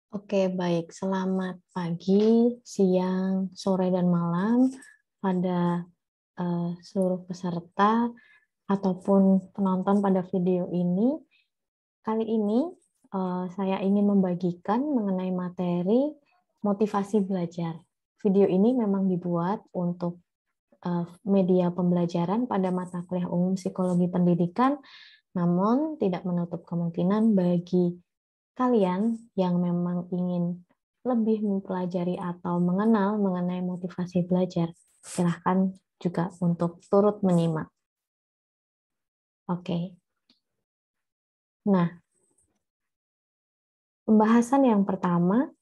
Oke, baik. Selamat pagi, siang, sore, dan malam pada seluruh peserta ataupun penonton pada video ini. Kali ini saya ingin membagikan mengenai materi motivasi belajar. Video ini memang dibuat untuk media pembelajaran pada mata kuliah umum psikologi pendidikan, namun tidak menutup kemungkinan bagi kalian yang memang ingin lebih mempelajari atau mengenal mengenai motivasi belajar, silahkan juga untuk turut menyimak. Oke. Nah, pembahasan yang pertama,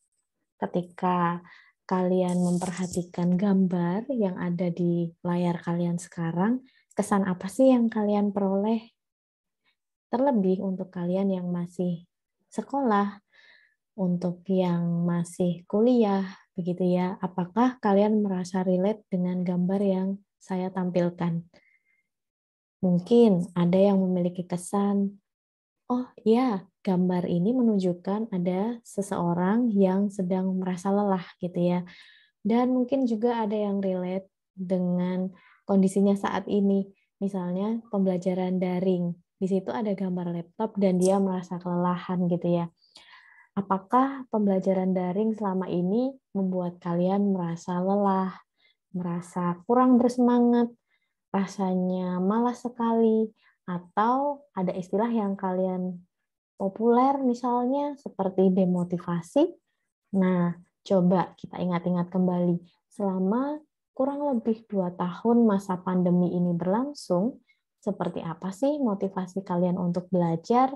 ketika kalian memperhatikan gambar yang ada di layar kalian sekarang, kesan apa sih yang kalian peroleh? Terlebih untuk kalian yang masih sekolah, untuk yang masih kuliah, begitu ya. Apakah kalian merasa relate dengan gambar yang saya tampilkan? Mungkin ada yang memiliki kesan, oh iya, gambar ini menunjukkan ada seseorang yang sedang merasa lelah gitu ya. Dan mungkin juga ada yang relate dengan kondisinya saat ini. Misalnya pembelajaran daring. Di situ ada gambar laptop dan dia merasa kelelahan gitu ya. Apakah pembelajaran daring selama ini membuat kalian merasa lelah, merasa kurang bersemangat, rasanya malas sekali, atau ada istilah yang kalian populer misalnya seperti demotivasi? Nah, coba kita ingat-ingat kembali. Selama kurang lebih 2 tahun masa pandemi ini berlangsung, seperti apa sih motivasi kalian untuk belajar?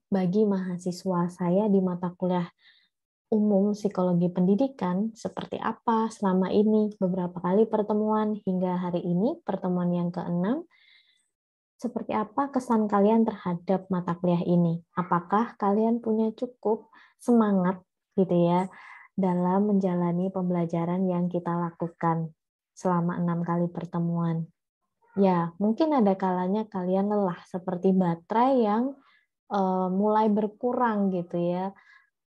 Bagi mahasiswa saya di mata kuliah umum psikologi pendidikan, seperti apa selama ini, beberapa kali pertemuan hingga hari ini, pertemuan yang ke-6, seperti apa kesan kalian terhadap mata kuliah ini? Apakah kalian punya cukup semangat gitu ya dalam menjalani pembelajaran yang kita lakukan selama 6 kali pertemuan? Ya, mungkin ada kalanya kalian lelah seperti baterai yang mulai berkurang gitu ya,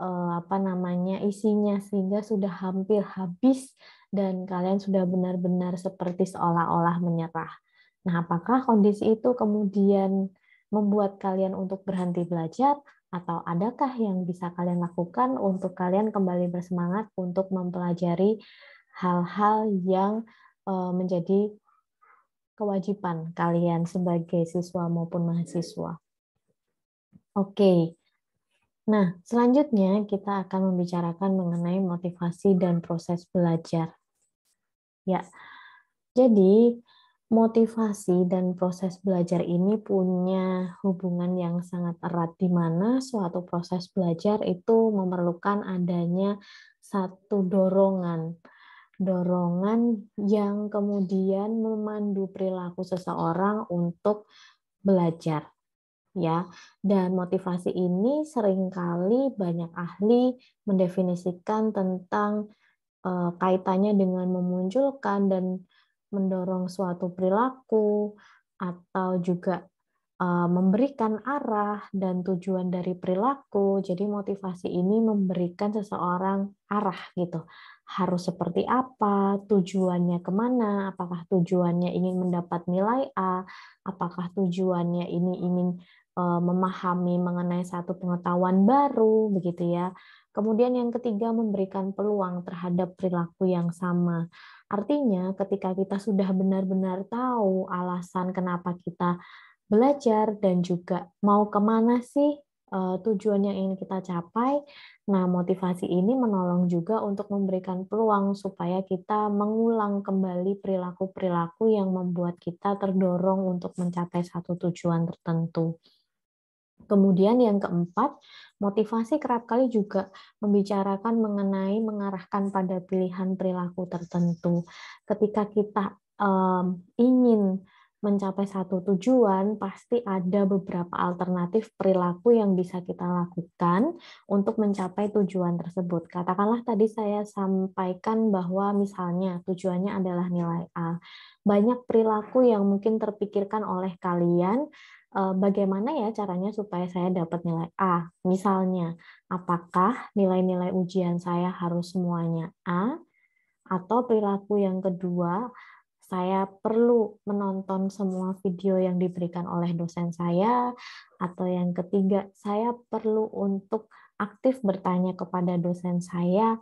apa namanya, isinya sehingga sudah hampir habis dan kalian sudah benar-benar seperti seolah-olah menyerah. Nah, apakah kondisi itu kemudian membuat kalian untuk berhenti belajar atau adakah yang bisa kalian lakukan untuk kalian kembali bersemangat untuk mempelajari hal-hal yang menjadi kewajiban kalian sebagai siswa maupun mahasiswa? Oke. Nah, selanjutnya kita akan membicarakan mengenai motivasi dan proses belajar. Ya, jadi motivasi dan proses belajar ini punya hubungan yang sangat erat di mana suatu proses belajar itu memerlukan adanya satu dorongan. Dorongan yang kemudian memandu perilaku seseorang untuk belajar, ya. Dan motivasi ini seringkali banyak ahli mendefinisikan tentang kaitannya dengan memunculkan dan mendorong suatu perilaku atau juga memberikan arah dan tujuan dari perilaku. Jadi motivasi ini memberikan seseorang arah gitu. Harus seperti apa, tujuannya kemana, apakah tujuannya ingin mendapat nilai A, apakah tujuannya ini ingin memahami mengenai satu pengetahuan baru, begitu ya. Kemudian yang ketiga, memberikan peluang terhadap perilaku yang sama. Artinya ketika kita sudah benar-benar tahu alasan kenapa kita belajar dan juga mau kemana sih tujuan yang ingin kita capai. Nah, motivasi ini menolong juga untuk memberikan peluang supaya kita mengulang kembali perilaku-perilaku yang membuat kita terdorong untuk mencapai satu tujuan tertentu. Kemudian yang keempat, motivasi kerap kali juga membicarakan mengenai mengarahkan pada pilihan perilaku tertentu. Ketika kita ingin mencapai satu tujuan, pasti ada beberapa alternatif perilaku yang bisa kita lakukan untuk mencapai tujuan tersebut. Katakanlah tadi saya sampaikan bahwa misalnya tujuannya adalah nilai A. Banyak perilaku yang mungkin terpikirkan oleh kalian bagaimana ya caranya supaya saya dapat nilai A? Misalnya, apakah nilai-nilai ujian saya harus semuanya A? Atau perilaku yang kedua, saya perlu menonton semua video yang diberikan oleh dosen saya, atau yang ketiga, saya perlu untuk aktif bertanya kepada dosen saya.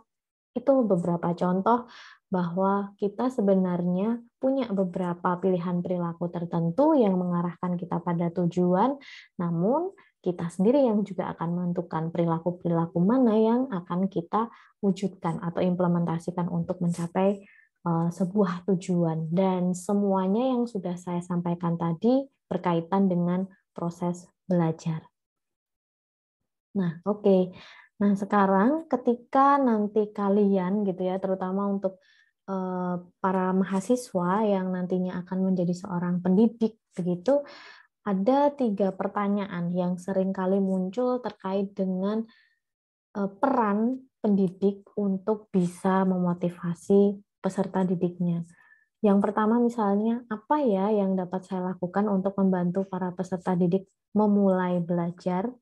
Itu beberapa contoh bahwa kita sebenarnya punya beberapa pilihan perilaku tertentu yang mengarahkan kita pada tujuan, namun kita sendiri yang juga akan menentukan perilaku-perilaku mana yang akan kita wujudkan atau implementasikan untuk mencapai sebuah tujuan. Dan semuanya yang sudah saya sampaikan tadi berkaitan dengan proses belajar. Nah, oke. Nah, sekarang ketika nanti kalian gitu ya, terutama untuk para mahasiswa yang nantinya akan menjadi seorang pendidik begitu, ada 3 pertanyaan yang sering kali muncul terkait dengan peran pendidik untuk bisa memotivasi peserta didiknya. Yang pertama misalnya, apa ya yang dapat saya lakukan untuk membantu para peserta didik memulai belajar?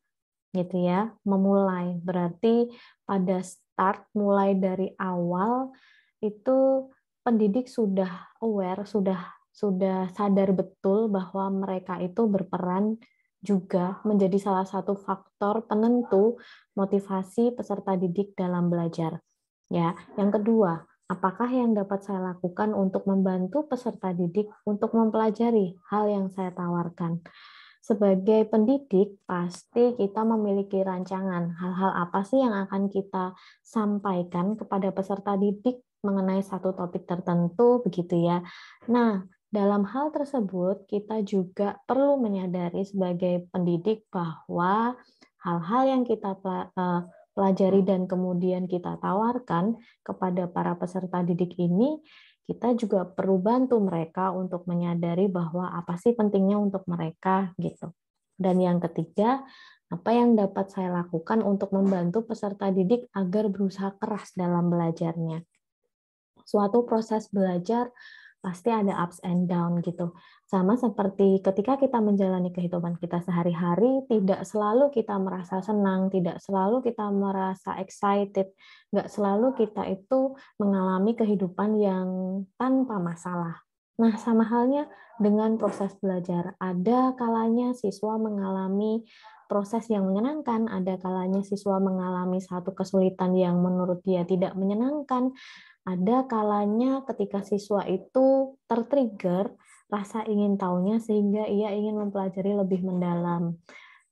Gitu ya, memulai. Berarti pada start, mulai dari awal, itu pendidik sudah aware, sudah sadar betul bahwa mereka itu berperan juga menjadi salah satu faktor penentu motivasi peserta didik dalam belajar. Ya, yang kedua, apakah yang dapat saya lakukan untuk membantu peserta didik untuk mempelajari hal yang saya tawarkan? Sebagai pendidik, pasti kita memiliki rancangan. Hal-hal apa sih yang akan kita sampaikan kepada peserta didik mengenai satu topik tertentu, begitu ya. Nah, dalam hal tersebut, kita juga perlu menyadari sebagai pendidik bahwa hal-hal yang kita pelajari dan kemudian kita tawarkan kepada para peserta didik ini, kita juga perlu bantu mereka untuk menyadari bahwa apa sih pentingnya untuk mereka gitu. Dan yang ketiga, apa yang dapat saya lakukan untuk membantu peserta didik agar berusaha keras dalam belajarnya. Suatu proses belajar pasti ada ups and down gitu. Sama seperti ketika kita menjalani kehidupan kita sehari-hari, tidak selalu kita merasa senang, tidak selalu kita merasa excited, nggak selalu kita itu mengalami kehidupan yang tanpa masalah. Nah, sama halnya dengan proses belajar. Ada kalanya siswa mengalami proses yang menyenangkan, ada kalanya siswa mengalami satu kesulitan yang menurut dia tidak menyenangkan, ada kalanya ketika siswa itu tertrigger rasa ingin tahunya sehingga ia ingin mempelajari lebih mendalam.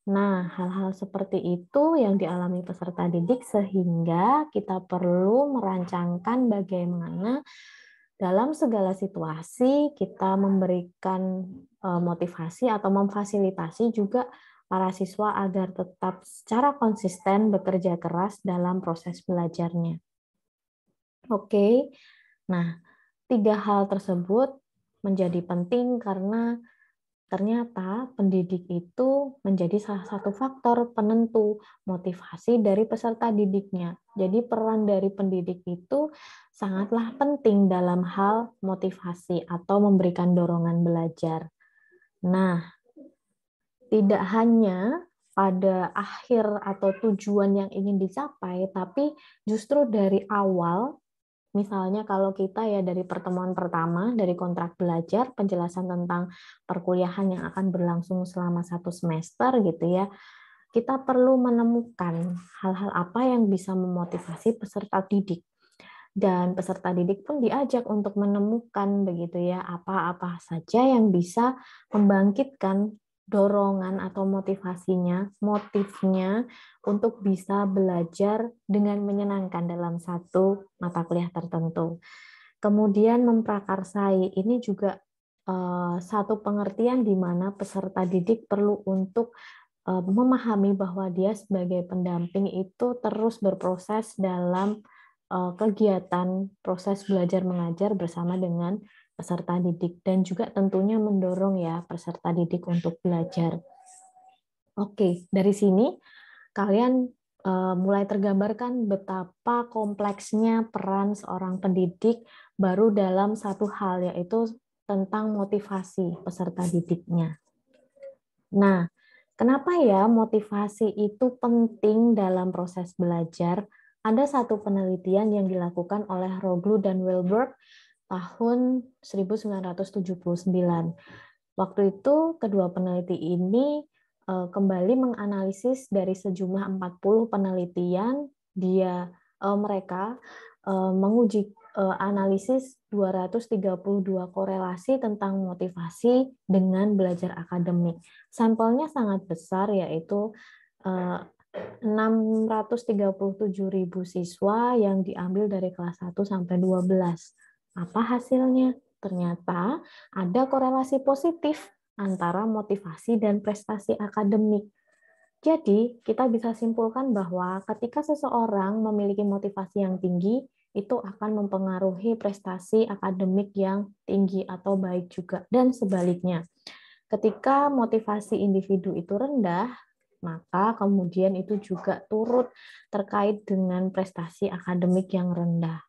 Nah, hal-hal seperti itu yang dialami peserta didik sehingga kita perlu merancangkan bagaimana dalam segala situasi kita memberikan motivasi atau memfasilitasi juga para siswa agar tetap secara konsisten bekerja keras dalam proses belajarnya. Oke, nah 3 hal tersebut menjadi penting karena ternyata pendidik itu menjadi salah satu faktor penentu motivasi dari peserta didiknya. Jadi peran dari pendidik itu sangatlah penting dalam hal motivasi atau memberikan dorongan belajar. Nah, tidak hanya pada akhir atau tujuan yang ingin dicapai, tapi justru dari awal. Misalnya kalau kita ya dari pertemuan pertama, dari kontrak belajar, penjelasan tentang perkuliahan yang akan berlangsung selama 1 semester gitu ya, kita perlu menemukan hal-hal apa yang bisa memotivasi peserta didik. Dan peserta didik pun diajak untuk menemukan begitu ya, apa-apa saja yang bisa membangkitkan dorongan atau motivasinya, motifnya untuk bisa belajar dengan menyenangkan dalam satu mata kuliah tertentu. Kemudian memprakarsai, ini juga satu pengertian di mana peserta didik perlu untuk memahami bahwa dia sebagai pendamping itu terus berproses dalam kegiatan proses belajar mengajar bersama dengan peserta didik dan juga tentunya mendorong ya peserta didik untuk belajar. Oke, dari sini kalian mulai tergambarkan betapa kompleksnya peran seorang pendidik baru dalam satu hal, yaitu tentang motivasi peserta didiknya. Nah, kenapa ya motivasi itu penting dalam proses belajar? Ada satu penelitian yang dilakukan oleh Roglu dan Wilberg tahun 1979. Waktu itu, kedua peneliti ini kembali menganalisis dari sejumlah 40 penelitian, mereka menguji analisis 232 korelasi tentang motivasi dengan belajar akademik. Sampelnya sangat besar, yaitu 637.000 siswa yang diambil dari kelas 1 sampai 12. Apa hasilnya? Ternyata ada korelasi positif antara motivasi dan prestasi akademik. Jadi, kita bisa simpulkan bahwa ketika seseorang memiliki motivasi yang tinggi, itu akan mempengaruhi prestasi akademik yang tinggi atau baik juga. Dan sebaliknya, ketika motivasi individu itu rendah, maka kemudian itu juga turut terkait dengan prestasi akademik yang rendah.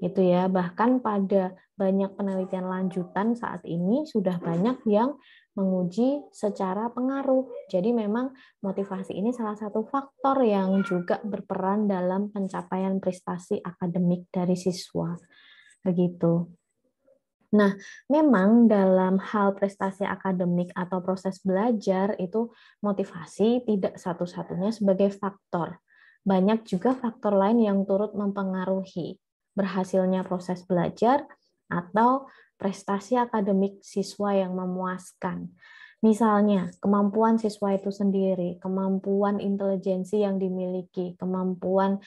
Gitu ya. Bahkan pada banyak penelitian lanjutan saat ini sudah banyak yang menguji secara pengaruh. Jadi memang motivasi ini salah satu faktor yang juga berperan dalam pencapaian prestasi akademik dari siswa. Begitu. Nah, memang dalam hal prestasi akademik atau proses belajar itu motivasi tidak satu-satunya sebagai faktor. Banyak juga faktor lain yang turut mempengaruhi berhasilnya proses belajar atau prestasi akademik siswa yang memuaskan. Misalnya, kemampuan siswa itu sendiri, kemampuan intelijensi yang dimiliki, kemampuan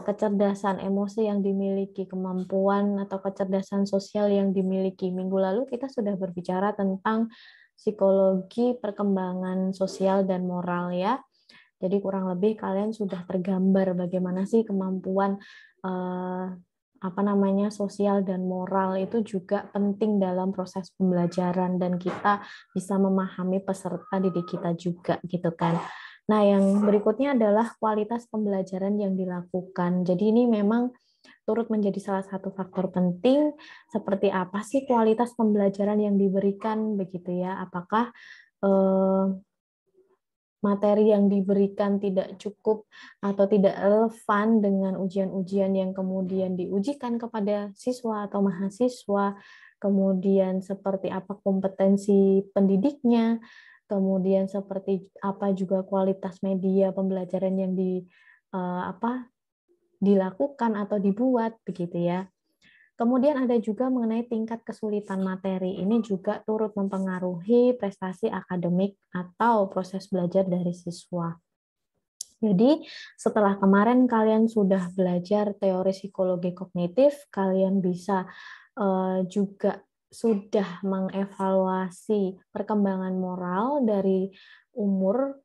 kecerdasan emosi yang dimiliki, kemampuan atau kecerdasan sosial yang dimiliki. Minggu lalu kita sudah berbicara tentang psikologi perkembangan sosial dan moral ya. Jadi kurang lebih kalian sudah tergambar bagaimana sih kemampuan sosial dan moral itu juga penting dalam proses pembelajaran dan kita bisa memahami peserta didik kita juga gitu kan. Nah, yang berikutnya adalah kualitas pembelajaran yang dilakukan. Jadi ini memang turut menjadi salah satu faktor penting. Seperti apa sih kualitas pembelajaran yang diberikan begitu ya? Apakah materi yang diberikan tidak cukup atau tidak relevan dengan ujian-ujian yang kemudian diujikan kepada siswa atau mahasiswa, kemudian seperti apa kompetensi pendidiknya, kemudian seperti apa juga kualitas media pembelajaran yang dilakukan atau dibuat begitu ya. Kemudian ada juga mengenai tingkat kesulitan materi. Ini juga turut mempengaruhi prestasi akademik atau proses belajar dari siswa. Jadi, setelah kemarin kalian sudah belajar teori psikologi kognitif, kalian bisa juga sudah mengevaluasi perkembangan moral dari umur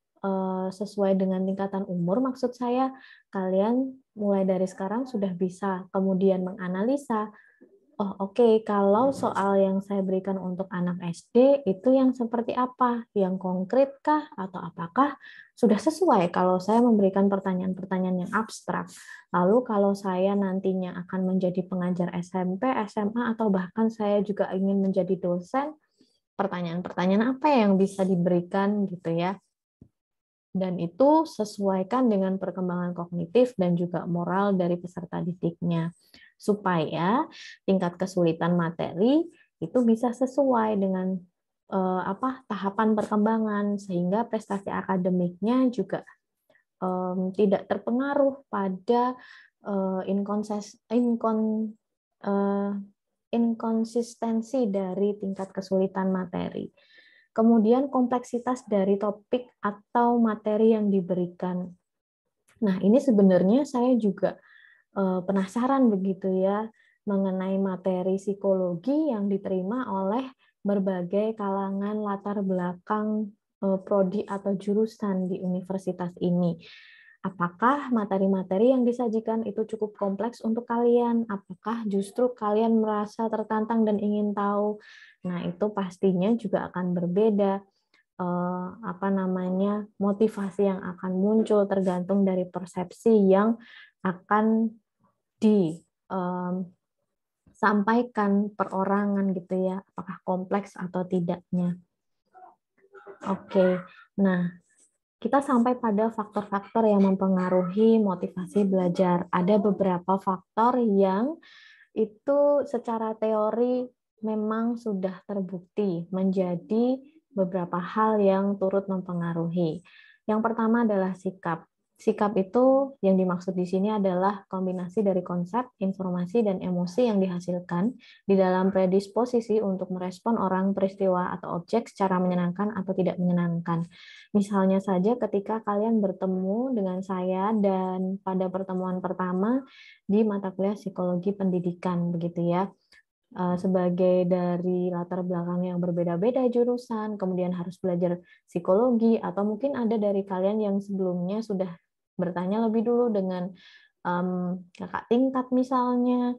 sesuai dengan tingkatan umur. Maksud saya, kalian mulai dari sekarang sudah bisa kemudian menganalisa, oh oke, kalau soal yang saya berikan untuk anak SD itu yang seperti apa? Yang konkret kah? Atau apakah sudah sesuai kalau saya memberikan pertanyaan-pertanyaan yang abstrak? Lalu kalau saya nantinya akan menjadi pengajar SMP, SMA, atau bahkan saya juga ingin menjadi dosen, pertanyaan-pertanyaan apa yang bisa diberikan gitu ya? Dan itu sesuaikan dengan perkembangan kognitif dan juga moral dari peserta didiknya supaya tingkat kesulitan materi itu bisa sesuai dengan tahapan perkembangan sehingga prestasi akademiknya juga tidak terpengaruh pada inkonsistensi dari tingkat kesulitan materi. Kemudian kompleksitas dari topik atau materi yang diberikan. Nah, ini sebenarnya saya juga penasaran begitu ya mengenai materi psikologi yang diterima oleh berbagai kalangan latar belakang prodi atau jurusan di universitas ini. Apakah materi-materi yang disajikan itu cukup kompleks untuk kalian? Apakah justru kalian merasa tertantang dan ingin tahu? Nah, itu pastinya juga akan berbeda motivasi yang akan muncul tergantung dari persepsi yang akan disampaikan perorangan gitu ya, apakah kompleks atau tidaknya. Oke. Nah, kita sampai pada faktor-faktor yang mempengaruhi motivasi belajar. Ada beberapa faktor yang itu secara teori memang sudah terbukti menjadi beberapa hal yang turut mempengaruhi. Yang pertama adalah sikap. Sikap itu yang dimaksud di sini adalah kombinasi dari konsep, informasi, dan emosi yang dihasilkan di dalam predisposisi untuk merespon orang, peristiwa, atau objek secara menyenangkan atau tidak menyenangkan. Misalnya saja ketika kalian bertemu dengan saya dan pada pertemuan pertama di mata kuliah psikologi pendidikan, begitu ya. Sebagai dari latar belakang yang berbeda-beda jurusan, kemudian harus belajar psikologi, atau mungkin ada dari kalian yang sebelumnya sudah bertanya lebih dulu dengan kakak tingkat misalnya,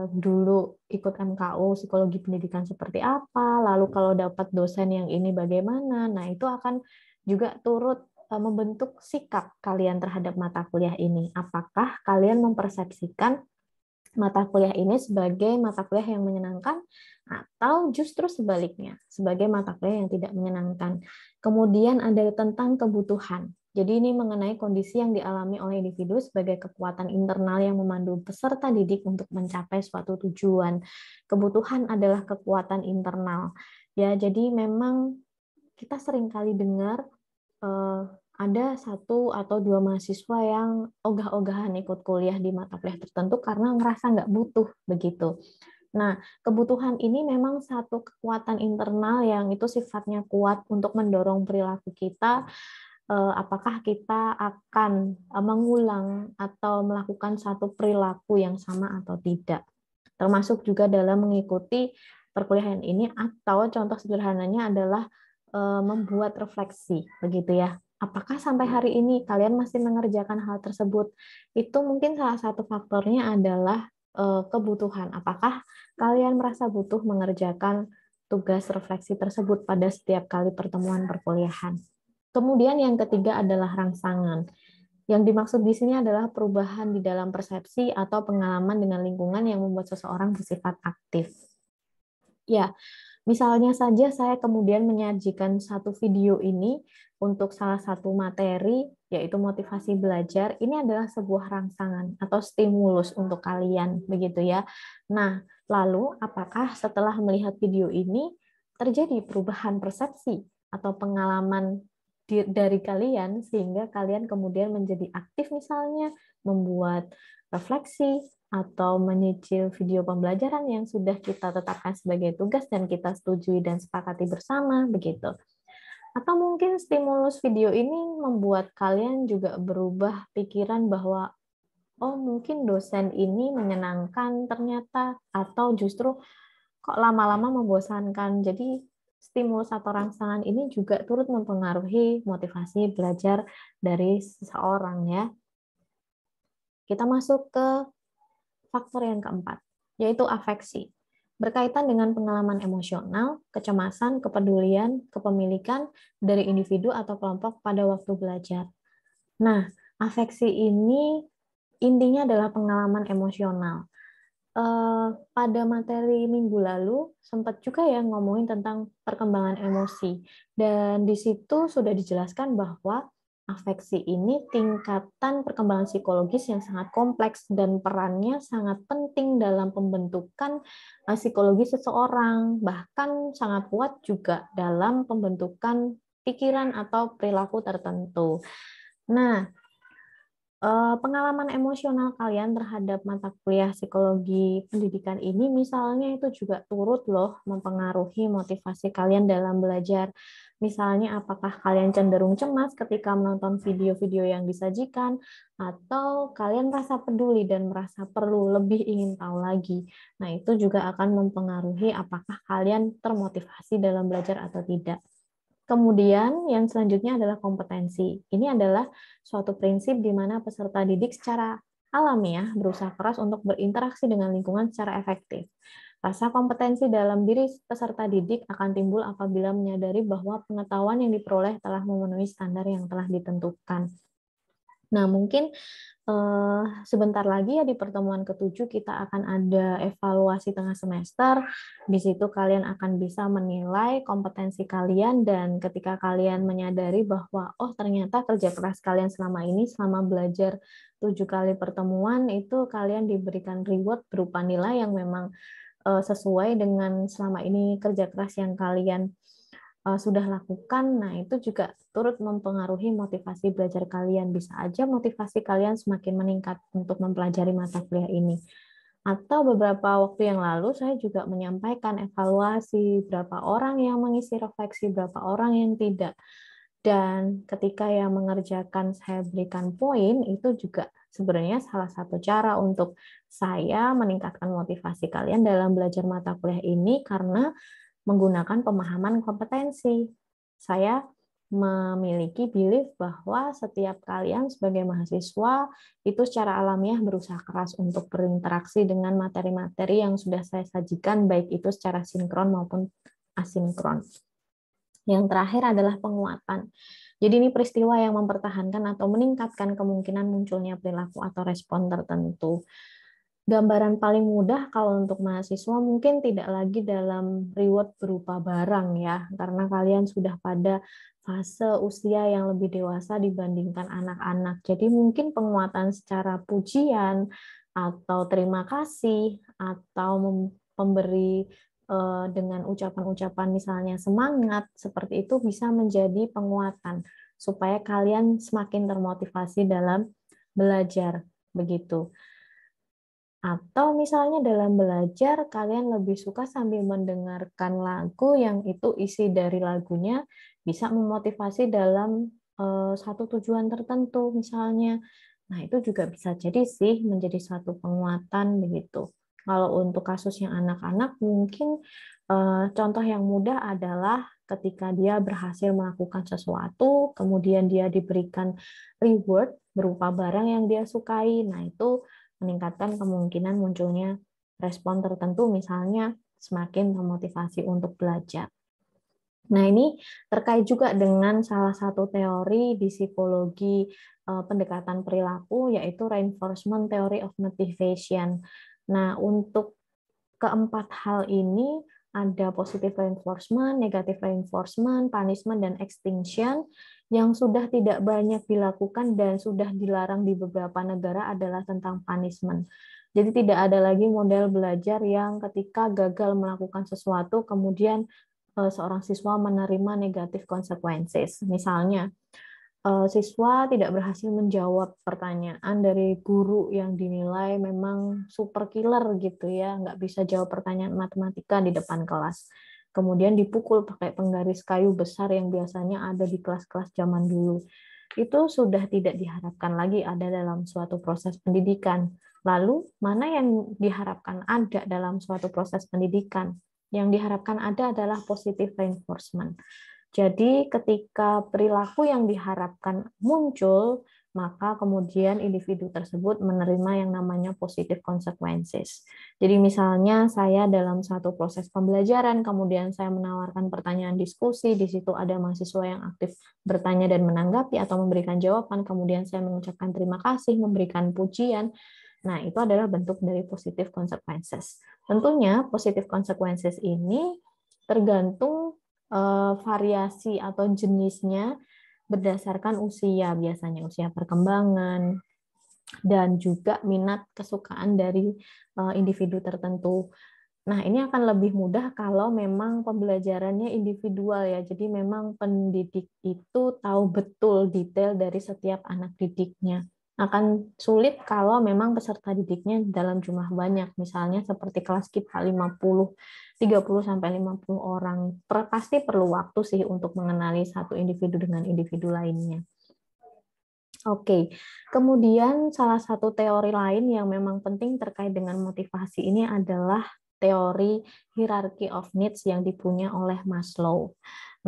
dulu ikut MKU psikologi pendidikan seperti apa, lalu kalau dapat dosen yang ini bagaimana. Nah, itu akan juga turut membentuk sikap kalian terhadap mata kuliah ini. Apakah kalian mempersepsikan mata kuliah ini sebagai mata kuliah yang menyenangkan atau justru sebaliknya, sebagai mata kuliah yang tidak menyenangkan. Kemudian ada tentang kebutuhan. Jadi ini mengenai kondisi yang dialami oleh individu sebagai kekuatan internal yang memandu peserta didik untuk mencapai suatu tujuan. Kebutuhan adalah kekuatan internal. Ya, jadi memang kita sering kali dengar ada satu atau dua mahasiswa yang ogah-ogahan ikut kuliah di mata kuliah tertentu karena ngerasa nggak butuh begitu. Nah, kebutuhan ini memang satu kekuatan internal yang itu sifatnya kuat untuk mendorong perilaku kita, apakah kita akan mengulang atau melakukan satu perilaku yang sama atau tidak. Termasuk juga dalam mengikuti perkuliahan ini, atau contoh sederhananya adalah membuat refleksi, begitu ya. Apakah sampai hari ini kalian masih mengerjakan hal tersebut? Itu mungkin salah satu faktornya adalah kebutuhan. Apakah kalian merasa butuh mengerjakan tugas refleksi tersebut pada setiap kali pertemuan perkuliahan? Kemudian yang ketiga adalah rangsangan. Yang dimaksud di sini adalah perubahan di dalam persepsi atau pengalaman dengan lingkungan yang membuat seseorang bersifat aktif. Ya, misalnya saja saya kemudian menyajikan satu video ini untuk salah satu materi, yaitu motivasi belajar. Ini adalah sebuah rangsangan atau stimulus untuk kalian, begitu ya. Nah, lalu apakah setelah melihat video ini terjadi perubahan persepsi atau pengalaman dari kalian sehingga kalian kemudian menjadi aktif misalnya membuat refleksi atau menyicil video pembelajaran yang sudah kita tetapkan sebagai tugas dan kita setujui dan sepakati bersama, begitu. Atau mungkin stimulus video ini membuat kalian juga berubah pikiran bahwa, oh mungkin dosen ini menyenangkan ternyata, atau justru kok lama-lama membosankan. Jadi stimulus atau rangsangan ini juga turut mempengaruhi motivasi belajar dari seseorang ya. Kita masuk ke faktor yang keempat, yaitu afeksi. Berkaitan dengan pengalaman emosional, kecemasan, kepedulian, kepemilikan dari individu atau kelompok pada waktu belajar. Nah, afeksi ini intinya adalah pengalaman emosional. Pada materi minggu lalu, sempat juga ya ngomongin tentang perkembangan emosi. Dan di situ sudah dijelaskan bahwa afeksi ini tingkatan perkembangan psikologis yang sangat kompleks dan perannya sangat penting dalam pembentukan psikologi seseorang, bahkan sangat kuat juga dalam pembentukan pikiran atau perilaku tertentu. Nah, pengalaman emosional kalian terhadap mata kuliah psikologi pendidikan ini misalnya itu juga turut loh mempengaruhi motivasi kalian dalam belajar. Misalnya apakah kalian cenderung cemas ketika menonton video-video yang disajikan, atau kalian merasa peduli dan merasa perlu lebih ingin tahu lagi. Nah, itu juga akan mempengaruhi apakah kalian termotivasi dalam belajar atau tidak. Kemudian yang selanjutnya adalah kompetensi. Ini adalah suatu prinsip di mana peserta didik secara alamiah berusaha keras untuk berinteraksi dengan lingkungan secara efektif. Rasa kompetensi dalam diri peserta didik akan timbul apabila menyadari bahwa pengetahuan yang diperoleh telah memenuhi standar yang telah ditentukan. Nah, mungkin sebentar lagi ya di pertemuan ke-7 kita akan ada evaluasi tengah semester. Di situ kalian akan bisa menilai kompetensi kalian dan ketika kalian menyadari bahwa oh ternyata kerja keras kalian selama ini selama belajar 7 kali pertemuan itu kalian diberikan reward berupa nilai yang memang sesuai dengan selama ini kerja keras yang kalian sudah lakukan, nah itu juga turut mempengaruhi motivasi belajar kalian. Bisa aja motivasi kalian semakin meningkat untuk mempelajari mata kuliah ini. Atau beberapa waktu yang lalu saya juga menyampaikan evaluasi berapa orang yang mengisi refleksi, berapa orang yang tidak. Dan ketika yang mengerjakan saya berikan poin, itu juga sebenarnya salah satu cara untuk saya meningkatkan motivasi kalian dalam belajar mata kuliah ini karena menggunakan pemahaman kompetensi. Saya memiliki belief bahwa setiap kalian sebagai mahasiswa itu secara alamiah berusaha keras untuk berinteraksi dengan materi-materi yang sudah saya sajikan, baik itu secara sinkron maupun asinkron. Yang terakhir adalah penguatan. Jadi ini peristiwa yang mempertahankan atau meningkatkan kemungkinan munculnya perilaku atau respon tertentu. Gambaran paling mudah kalau untuk mahasiswa mungkin tidak lagi dalam reward berupa barang ya, karena kalian sudah pada fase usia yang lebih dewasa dibandingkan anak-anak. Jadi mungkin penguatan secara pujian atau terima kasih atau memberi dengan ucapan-ucapan misalnya semangat, seperti itu bisa menjadi penguatan supaya kalian semakin termotivasi dalam belajar begitu. Atau misalnya dalam belajar, kalian lebih suka sambil mendengarkan lagu yang itu isi dari lagunya bisa memotivasi dalam satu tujuan tertentu misalnya. Nah, itu juga bisa jadi sih menjadi satu penguatan begitu. Kalau untuk kasus yang anak-anak, mungkin contoh yang mudah adalah ketika dia berhasil melakukan sesuatu, kemudian dia diberikan reward berupa barang yang dia sukai. Nah, itu meningkatkan kemungkinan munculnya respon tertentu, misalnya semakin memotivasi untuk belajar. Nah, ini terkait juga dengan salah satu teori di psikologi pendekatan perilaku, yaitu reinforcement theory of motivation. Nah, untuk keempat hal ini ada positive reinforcement, negative reinforcement, punishment, dan extinction. Yang sudah tidak banyak dilakukan dan sudah dilarang di beberapa negara adalah tentang punishment. Jadi tidak ada lagi model belajar yang ketika gagal melakukan sesuatu, kemudian seorang siswa menerima negative consequences. Misalnya, siswa tidak berhasil menjawab pertanyaan dari guru yang dinilai memang super killer gitu ya, nggak bisa jawab pertanyaan matematika di depan kelas. Kemudian dipukul pakai penggaris kayu besar yang biasanya ada di kelas-kelas zaman dulu. Itu sudah tidak diharapkan lagi ada dalam suatu proses pendidikan. Lalu, mana yang diharapkan ada dalam suatu proses pendidikan? Yang diharapkan ada adalah positive reinforcement. Jadi ketika perilaku yang diharapkan muncul, maka kemudian individu tersebut menerima yang namanya positive consequences. Jadi misalnya saya dalam satu proses pembelajaran, kemudian saya menawarkan pertanyaan diskusi, di situ ada mahasiswa yang aktif bertanya dan menanggapi atau memberikan jawaban, kemudian saya mengucapkan terima kasih, memberikan pujian. Nah, itu adalah bentuk dari positive consequences. Tentunya positive consequences ini tergantung variasi atau jenisnya berdasarkan usia, biasanya usia perkembangan, dan juga minat kesukaan dari individu tertentu. Nah, ini akan lebih mudah kalau memang pembelajarannya individual ya. Jadi memang pendidik itu tahu betul detail dari setiap anak didiknya. Akan sulit kalau memang peserta didiknya dalam jumlah banyak. Misalnya seperti kelas kita 30 sampai 50 orang. Pasti perlu waktu sih untuk mengenali satu individu dengan individu lainnya. Oke, kemudian salah satu teori lain yang memang penting terkait dengan motivasi ini adalah teori hierarchy of needs yang dipunya oleh Maslow.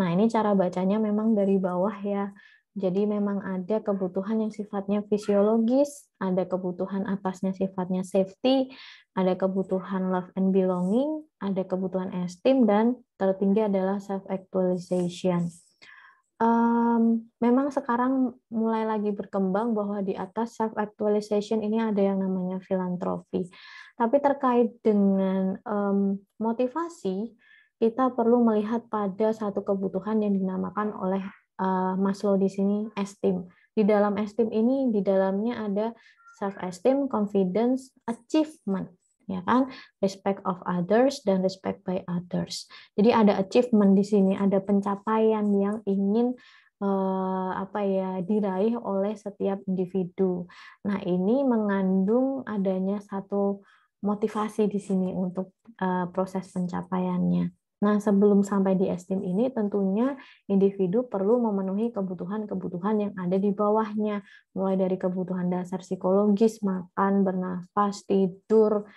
Nah, ini cara bacanya memang dari bawah ya. Jadi memang ada kebutuhan yang sifatnya fisiologis, ada kebutuhan atasnya sifatnya safety, ada kebutuhan love and belonging, ada kebutuhan esteem, dan tertinggi adalah self-actualization. Memang sekarang mulai lagi berkembang bahwa di atas self actualization ini ada yang namanya filantropi. Tapi terkait dengan motivasi, kita perlu melihat pada satu kebutuhan yang dinamakan oleh Maslow di sini esteem. Di dalam esteem ini di dalamnya ada self esteem, confidence, achievement, ya kan? Respect of others dan respect by others. Jadi ada achievement di sini, ada pencapaian yang ingin diraih oleh setiap individu. Nah, ini mengandung adanya satu motivasi di sini untuk proses pencapaiannya. Nah, sebelum sampai di esteem ini, tentunya individu perlu memenuhi kebutuhan-kebutuhan yang ada di bawahnya, mulai dari kebutuhan dasar psikologis, makan, bernafas, tidur,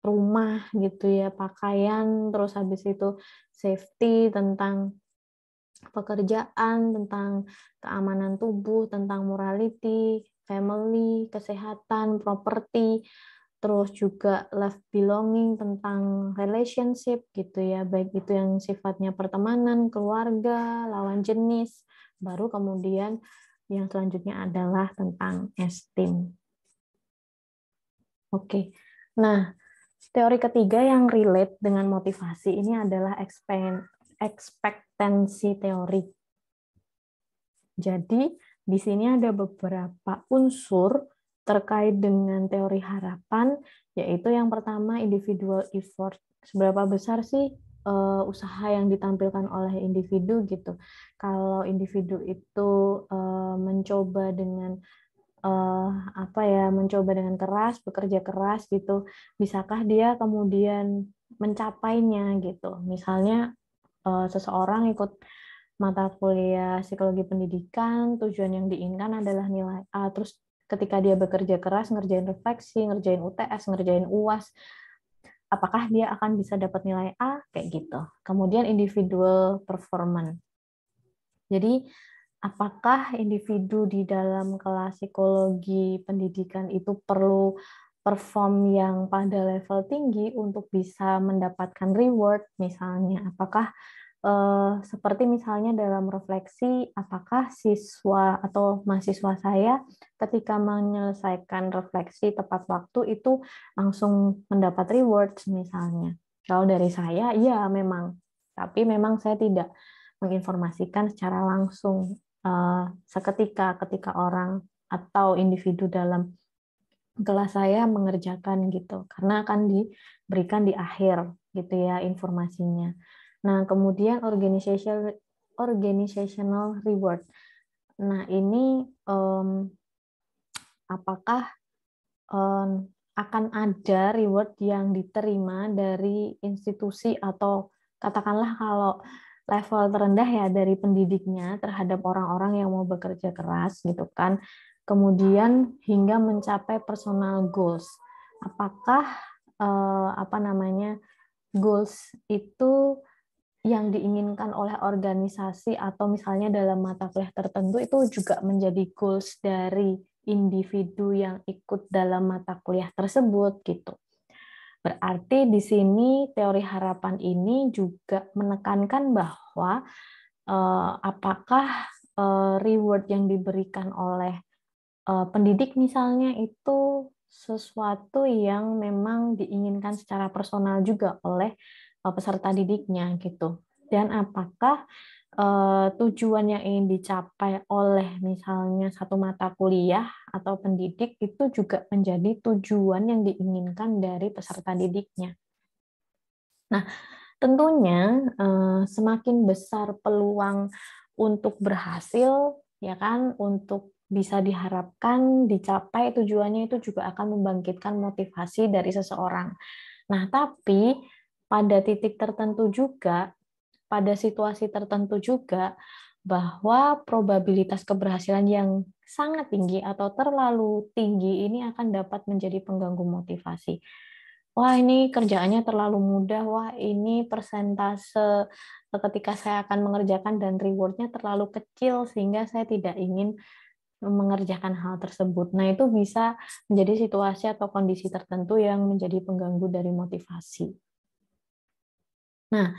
rumah gitu ya, pakaian, terus habis itu safety, tentang pekerjaan, tentang keamanan tubuh, tentang morality, family, kesehatan, properti, terus juga life belonging, tentang relationship gitu ya, baik itu yang sifatnya pertemanan, keluarga, lawan jenis, baru kemudian yang selanjutnya adalah tentang esteem. Oke. Nah, teori ketiga yang relate dengan motivasi ini adalah ekspektansi teori. Jadi, di sini ada beberapa unsur terkait dengan teori harapan, yaitu yang pertama individual effort. Seberapa besar sih usaha yang ditampilkan oleh individu gitu. Kalau individu itu mencoba dengan mencoba dengan keras, bekerja keras gitu, bisakah dia kemudian mencapainya gitu. Misalnya seseorang ikut mata kuliah psikologi pendidikan, tujuan yang diinginkan adalah nilai A, terus ketika dia bekerja keras, ngerjain refleksi, ngerjain UTS, ngerjain UAS, apakah dia akan bisa dapat nilai A? Kayak gitu. Kemudian individual performance. Jadi, apakah individu di dalam kelas psikologi pendidikan itu perlu perform yang pada level tinggi untuk bisa mendapatkan reward, misalnya? Apakah seperti misalnya dalam refleksi, apakah siswa atau mahasiswa saya ketika menyelesaikan refleksi tepat waktu itu langsung mendapat reward, misalnya? Kalau dari saya, iya memang. Tapi memang saya tidak menginformasikan secara langsung seketika ketika orang atau individu dalam kelas saya mengerjakan gitu, karena akan diberikan di akhir gitu ya informasinya. Nah, kemudian organizational reward. Nah, ini apakah akan ada reward yang diterima dari institusi atau katakanlah kalau level terendah ya dari pendidiknya terhadap orang-orang yang mau bekerja keras gitu kan. Kemudian hingga mencapai personal goals. Apakah goals itu yang diinginkan oleh organisasi atau misalnya dalam mata kuliah tertentu itu juga menjadi goals dari individu yang ikut dalam mata kuliah tersebut gitu. Berarti di sini teori harapan ini juga menekankan bahwa apakah reward yang diberikan oleh pendidik misalnya itu sesuatu yang memang diinginkan secara personal juga oleh peserta didiknya gitu. Dan apakah tujuan yang ingin dicapai oleh misalnya satu mata kuliah atau pendidik itu juga menjadi tujuan yang diinginkan dari peserta didiknya. Nah, tentunya semakin besar peluang untuk berhasil, ya kan, untuk bisa diharapkan dicapai tujuannya itu juga akan membangkitkan motivasi dari seseorang. Nah, tapi pada titik tertentu juga, pada situasi tertentu juga, bahwa probabilitas keberhasilan yang sangat tinggi atau terlalu tinggi ini akan dapat menjadi pengganggu motivasi. Wah, ini kerjaannya terlalu mudah, wah ini persentase ketika saya akan mengerjakan dan reward-nya terlalu kecil sehingga saya tidak ingin mengerjakan hal tersebut. Nah, itu bisa menjadi situasi atau kondisi tertentu yang menjadi pengganggu dari motivasi. Nah,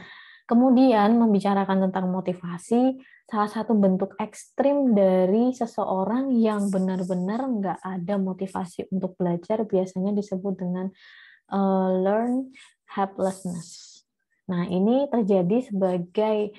Kemudian membicarakan tentang motivasi, salah satu bentuk ekstrim dari seseorang yang benar-benar nggak ada motivasi untuk belajar biasanya disebut dengan learn helplessness. Nah, ini terjadi sebagai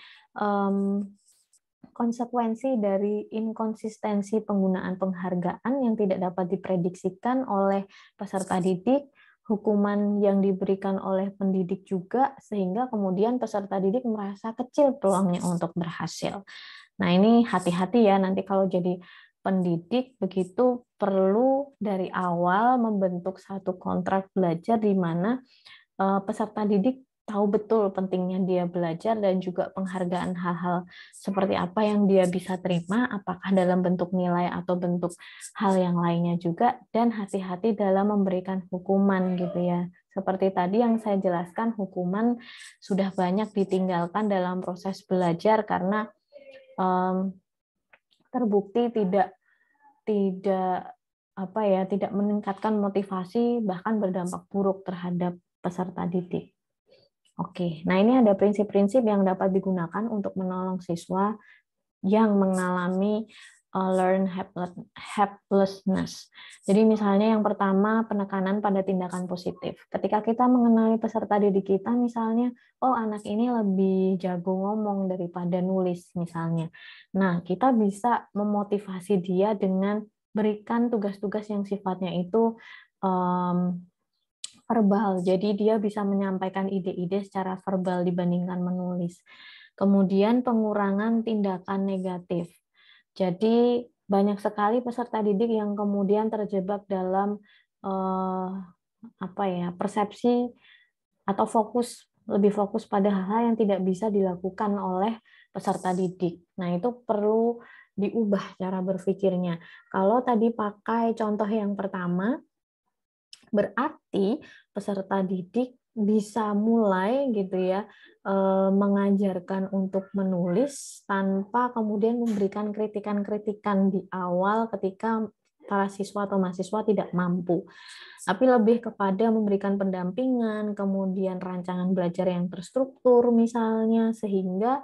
konsekuensi dari inkonsistensi penggunaan penghargaan yang tidak dapat diprediksikan oleh peserta didik, hukuman yang diberikan oleh pendidik juga, sehingga kemudian peserta didik merasa kecil peluangnya untuk berhasil. Nah, ini hati-hati ya, nanti kalau jadi pendidik begitu perlu dari awal membentuk satu kontrak belajar di mana peserta didik tahu betul pentingnya dia belajar dan juga penghargaan hal-hal seperti apa yang dia bisa terima, apakah dalam bentuk nilai atau bentuk hal yang lainnya juga, dan hati-hati dalam memberikan hukuman gitu ya. Seperti tadi yang saya jelaskan, hukuman sudah banyak ditinggalkan dalam proses belajar karena terbukti tidak tidak meningkatkan motivasi, bahkan berdampak buruk terhadap peserta didik. Oke, nah ini ada prinsip-prinsip yang dapat digunakan untuk menolong siswa yang mengalami learn helplessness. Jadi misalnya yang pertama, penekanan pada tindakan positif. Ketika kita mengenali peserta didik kita, misalnya, oh anak ini lebih jago ngomong daripada nulis misalnya. Nah, kita bisa memotivasi dia dengan berikan tugas-tugas yang sifatnya itu verbal. Jadi dia bisa menyampaikan ide-ide secara verbal dibandingkan menulis. Kemudian pengurangan tindakan negatif. Jadi banyak sekali peserta didik yang kemudian terjebak dalam persepsi atau lebih fokus pada hal-hal yang tidak bisa dilakukan oleh peserta didik. Nah, itu perlu diubah cara berpikirnya. Kalau tadi pakai contoh yang pertama, berarti peserta didik bisa mulai gitu ya mengajarkan untuk menulis tanpa kemudian memberikan kritikan-kritikan di awal ketika para siswa atau mahasiswa tidak mampu. Tapi lebih kepada memberikan pendampingan, kemudian rancangan belajar yang terstruktur misalnya, sehingga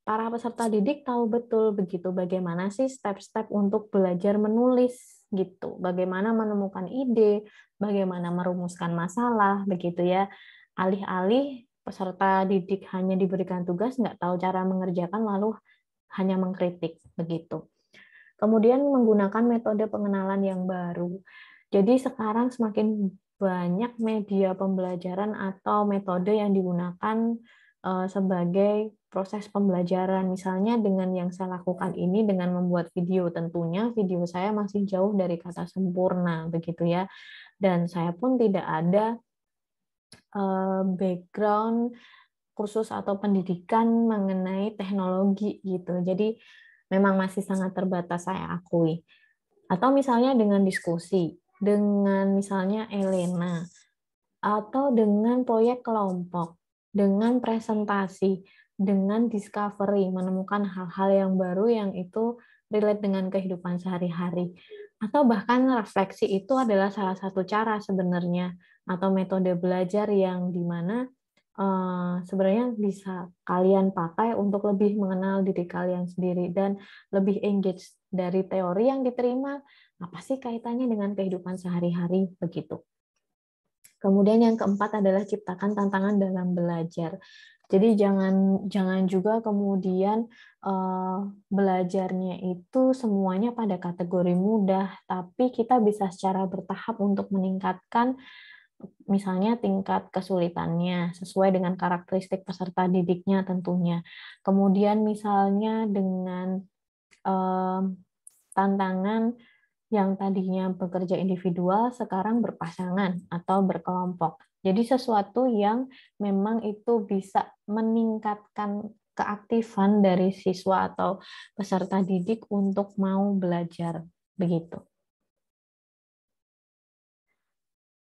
para peserta didik tahu betul begitu bagaimana sih step-step untuk belajar menulis gitu, bagaimana menemukan ide, bagaimana merumuskan masalah, begitu ya. Alih-alih peserta didik hanya diberikan tugas, nggak tahu cara mengerjakan, lalu hanya mengkritik, begitu. Kemudian menggunakan metode pengenalan yang baru. Jadi sekarang semakin banyak media pembelajaran atau metode yang digunakan sebagai proses pembelajaran. Misalnya dengan yang saya lakukan ini dengan membuat video, tentunya video saya masih jauh dari kata sempurna, begitu ya. Dan saya pun tidak ada background kursus atau pendidikan mengenai teknologi gitu. Jadi memang masih sangat terbatas, saya akui. Atau misalnya dengan diskusi, dengan misalnya Elena, atau dengan proyek kelompok, dengan presentasi, dengan discovery, menemukan hal-hal yang baru yang itu relate dengan kehidupan sehari-hari. Atau bahkan refleksi itu adalah salah satu cara sebenarnya, atau metode belajar yang dimana sebenarnya bisa kalian pakai untuk lebih mengenal diri kalian sendiri dan lebih engage dari teori yang diterima, apa sih kaitannya dengan kehidupan sehari-hari, begitu. Kemudian yang keempat adalah ciptakan tantangan dalam belajar. Jadi jangan juga kemudian belajarnya itu semuanya pada kategori mudah, tapi kita bisa secara bertahap untuk meningkatkan misalnya tingkat kesulitannya sesuai dengan karakteristik peserta didiknya tentunya. Kemudian misalnya dengan tantangan yang tadinya bekerja individual sekarang berpasangan atau berkelompok. Jadi sesuatu yang memang itu bisa meningkatkan keaktifan dari siswa atau peserta didik untuk mau belajar, begitu.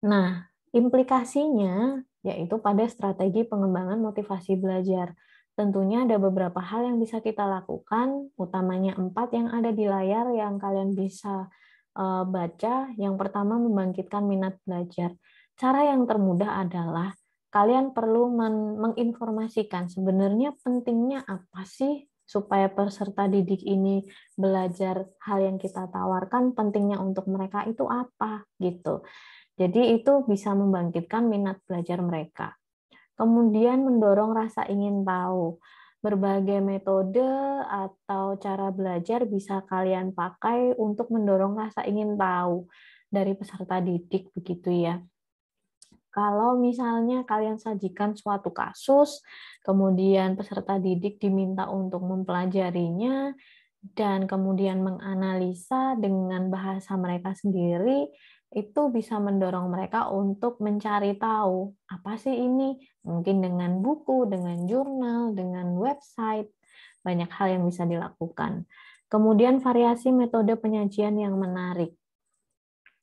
Nah, implikasinya yaitu pada strategi pengembangan motivasi belajar. Tentunya ada beberapa hal yang bisa kita lakukan, utamanya 4 yang ada di layar yang kalian bisa baca. Yang pertama, membangkitkan minat belajar. Cara yang termudah adalah kalian perlu menginformasikan sebenarnya pentingnya apa sih supaya peserta didik ini belajar hal yang kita tawarkan, pentingnya untuk mereka itu apa gitu. Jadi itu bisa membangkitkan minat belajar mereka. Kemudian mendorong rasa ingin tahu. Berbagai metode atau cara belajar bisa kalian pakai untuk mendorong rasa ingin tahu dari peserta didik begitu ya. Kalau misalnya kalian sajikan suatu kasus, kemudian peserta didik diminta untuk mempelajarinya, dan kemudian menganalisa dengan bahasa mereka sendiri, itu bisa mendorong mereka untuk mencari tahu, apa sih ini? Mungkin dengan buku, dengan jurnal, dengan website, banyak hal yang bisa dilakukan. Kemudian variasi metode penyajian yang menarik.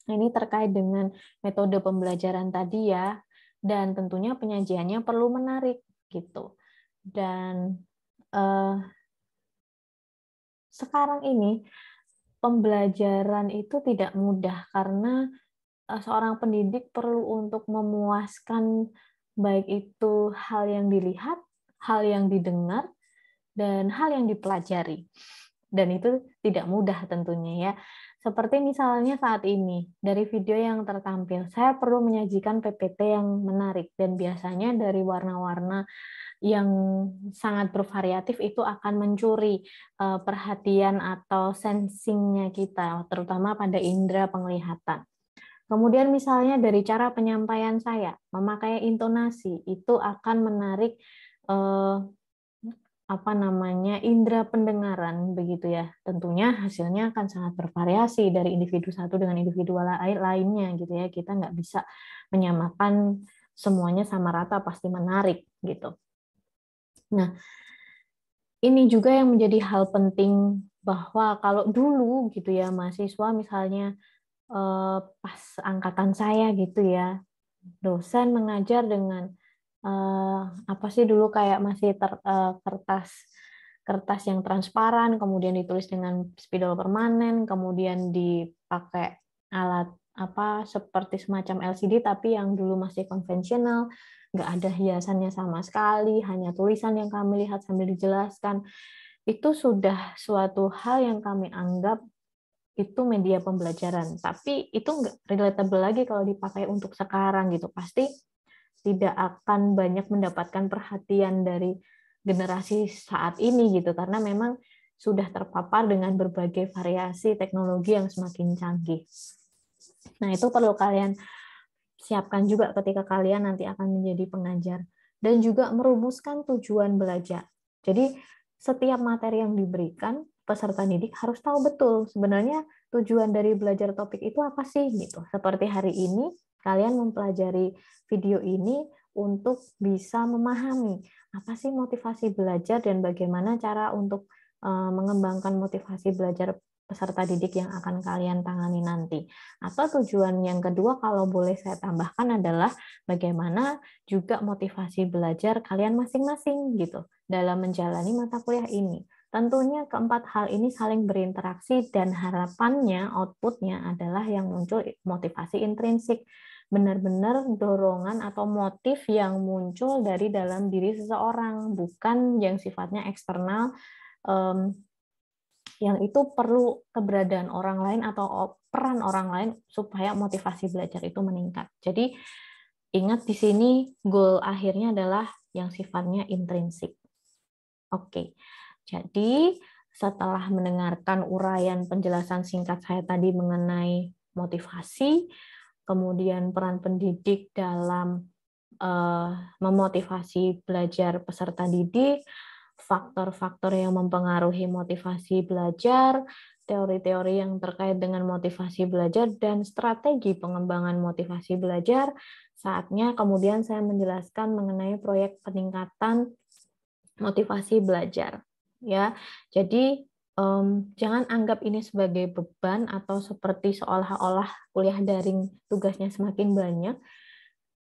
Ini terkait dengan metode pembelajaran tadi ya, dan tentunya penyajiannya perlu menarik gitu. Dan sekarang ini pembelajaran itu tidak mudah karena seorang pendidik perlu untuk memuaskan baik itu hal yang dilihat, hal yang didengar, dan hal yang dipelajari. Dan itu tidak mudah tentunya ya. Seperti misalnya saat ini, dari video yang tertampil, saya perlu menyajikan PPT yang menarik, dan biasanya dari warna-warna yang sangat bervariatif itu akan mencuri perhatian atau sensingnya kita, terutama pada indera penglihatan. Kemudian misalnya dari cara penyampaian saya, memakai intonasi, itu akan menarik indera pendengaran begitu ya. Tentunya hasilnya akan sangat bervariasi dari individu satu dengan individu lainnya gitu ya. Kita nggak bisa menyamakan semuanya sama rata pasti menarik gitu. Nah, ini juga yang menjadi hal penting bahwa kalau dulu gitu ya mahasiswa misalnya pas angkatan saya gitu ya, dosen mengajar dengan apa sih dulu kayak masih kertas yang transparan, kemudian ditulis dengan spidol permanen, kemudian dipakai alat apa seperti semacam LCD tapi yang dulu masih konvensional, nggak ada hiasannya sama sekali, hanya tulisan yang kami lihat sambil dijelaskan. Itu sudah suatu hal yang kami anggap itu media pembelajaran, tapi itu nggak relatable lagi kalau dipakai untuk sekarang gitu. Pasti tidak akan banyak mendapatkan perhatian dari generasi saat ini gitu, karena memang sudah terpapar dengan berbagai variasi teknologi yang semakin canggih. Nah, itu perlu kalian siapkan juga ketika kalian nanti akan menjadi pengajar, dan juga merumuskan tujuan belajar. Jadi setiap materi yang diberikan, peserta didik harus tahu betul sebenarnya tujuan dari belajar topik itu apa sih gitu. Seperti hari ini kalian mempelajari video ini untuk bisa memahami apa sih motivasi belajar dan bagaimana cara untuk mengembangkan motivasi belajar peserta didik yang akan kalian tangani nanti. Atau tujuan yang kedua kalau boleh saya tambahkan adalah bagaimana juga motivasi belajar kalian masing-masing gitu dalam menjalani mata kuliah ini. Tentunya keempat hal ini saling berinteraksi dan harapannya outputnya adalah yang muncul motivasi intrinsik. Benar-benar dorongan atau motif yang muncul dari dalam diri seseorang, bukan yang sifatnya eksternal, yang itu perlu keberadaan orang lain atau peran orang lain supaya motivasi belajar itu meningkat. Jadi ingat di sini goal akhirnya adalah yang sifatnya intrinsik. Oke, jadi setelah mendengarkan uraian penjelasan singkat saya tadi mengenai motivasi, kemudian peran pendidik dalam memotivasi belajar peserta didik, faktor-faktor yang mempengaruhi motivasi belajar, teori-teori yang terkait dengan motivasi belajar, dan strategi pengembangan motivasi belajar, saatnya kemudian saya menjelaskan mengenai proyek peningkatan motivasi belajar. Ya, jadi jangan anggap ini sebagai beban atau seperti seolah-olah kuliah daring tugasnya semakin banyak.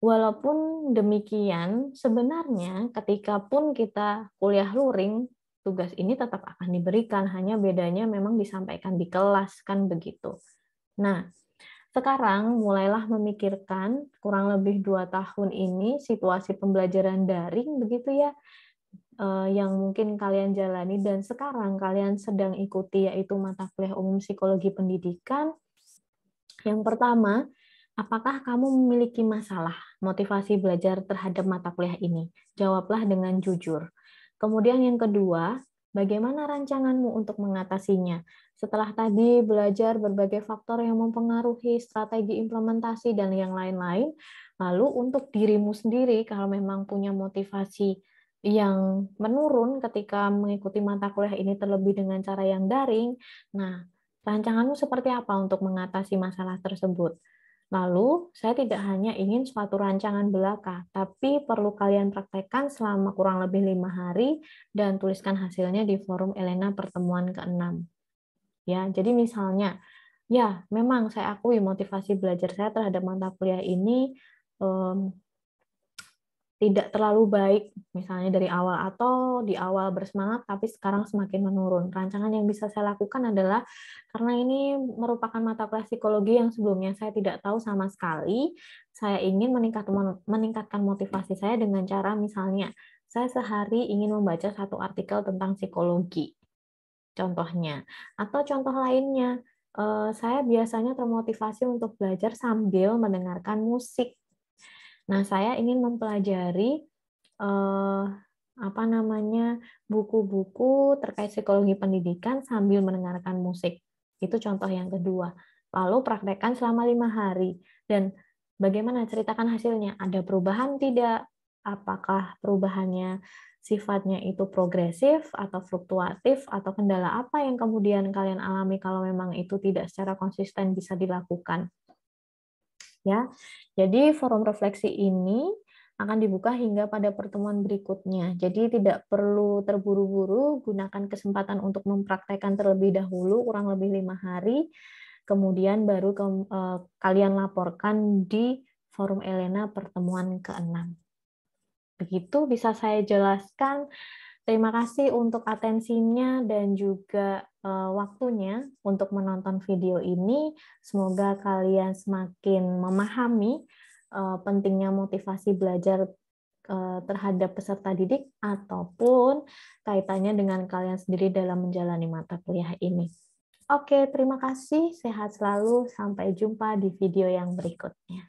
Walaupun demikian, sebenarnya ketika pun kita kuliah luring, tugas ini tetap akan diberikan, hanya bedanya memang disampaikan di kelas, kan begitu. Nah, Sekarang mulailah memikirkan kurang lebih 2 tahun ini situasi pembelajaran daring begitu ya, yang mungkin kalian jalani dan sekarang kalian sedang ikuti yaitu mata kuliah umum psikologi pendidikan. Yang pertama, apakah kamu memiliki masalah motivasi belajar terhadap mata kuliah ini? Jawablah dengan jujur. Kemudian yang kedua, bagaimana rancanganmu untuk mengatasinya? Setelah tadi belajar berbagai faktor yang mempengaruhi strategi implementasi dan yang lain-lain, lalu untuk dirimu sendiri, kalau memang punya motivasi yang menurun ketika mengikuti mata kuliah ini terlebih dengan cara yang daring, nah, rancanganmu seperti apa untuk mengatasi masalah tersebut? Lalu, saya tidak hanya ingin suatu rancangan belaka, tapi perlu kalian praktekkan selama kurang lebih 5 hari dan tuliskan hasilnya di forum Elena pertemuan ke-6. Ya, jadi misalnya, ya memang saya akui motivasi belajar saya terhadap mata kuliah ini tidak terlalu baik, misalnya dari awal atau di awal bersemangat tapi sekarang semakin menurun. Rancangan yang bisa saya lakukan adalah karena ini merupakan mata kuliah psikologi yang sebelumnya saya tidak tahu sama sekali, saya ingin meningkatkan motivasi saya dengan cara misalnya saya sehari ingin membaca 1 artikel tentang psikologi, contohnya. Atau contoh lainnya, saya biasanya termotivasi untuk belajar sambil mendengarkan musik. Nah, saya ingin mempelajari buku-buku terkait psikologi pendidikan sambil mendengarkan musik. Itu contoh yang kedua. Lalu praktekkan selama 5 hari. Dan bagaimana ceritakan hasilnya? Ada perubahan tidak? Apakah perubahannya sifatnya itu progresif atau fluktuatif atau kendala apa yang kemudian kalian alami kalau memang itu tidak secara konsisten bisa dilakukan? Ya, jadi forum refleksi ini akan dibuka hingga pada pertemuan berikutnya. Jadi tidak perlu terburu-buru, gunakan kesempatan untuk mempraktekkan terlebih dahulu, kurang lebih 5 hari, kemudian baru kalian laporkan di forum Elena pertemuan ke-6. Begitu bisa saya jelaskan. Terima kasih untuk atensinya dan juga waktunya untuk menonton video ini. Semoga kalian semakin memahami pentingnya motivasi belajar terhadap peserta didik ataupun kaitannya dengan kalian sendiri dalam menjalani mata kuliah ini. Oke, terima kasih. Sehat selalu. Sampai jumpa di video yang berikutnya.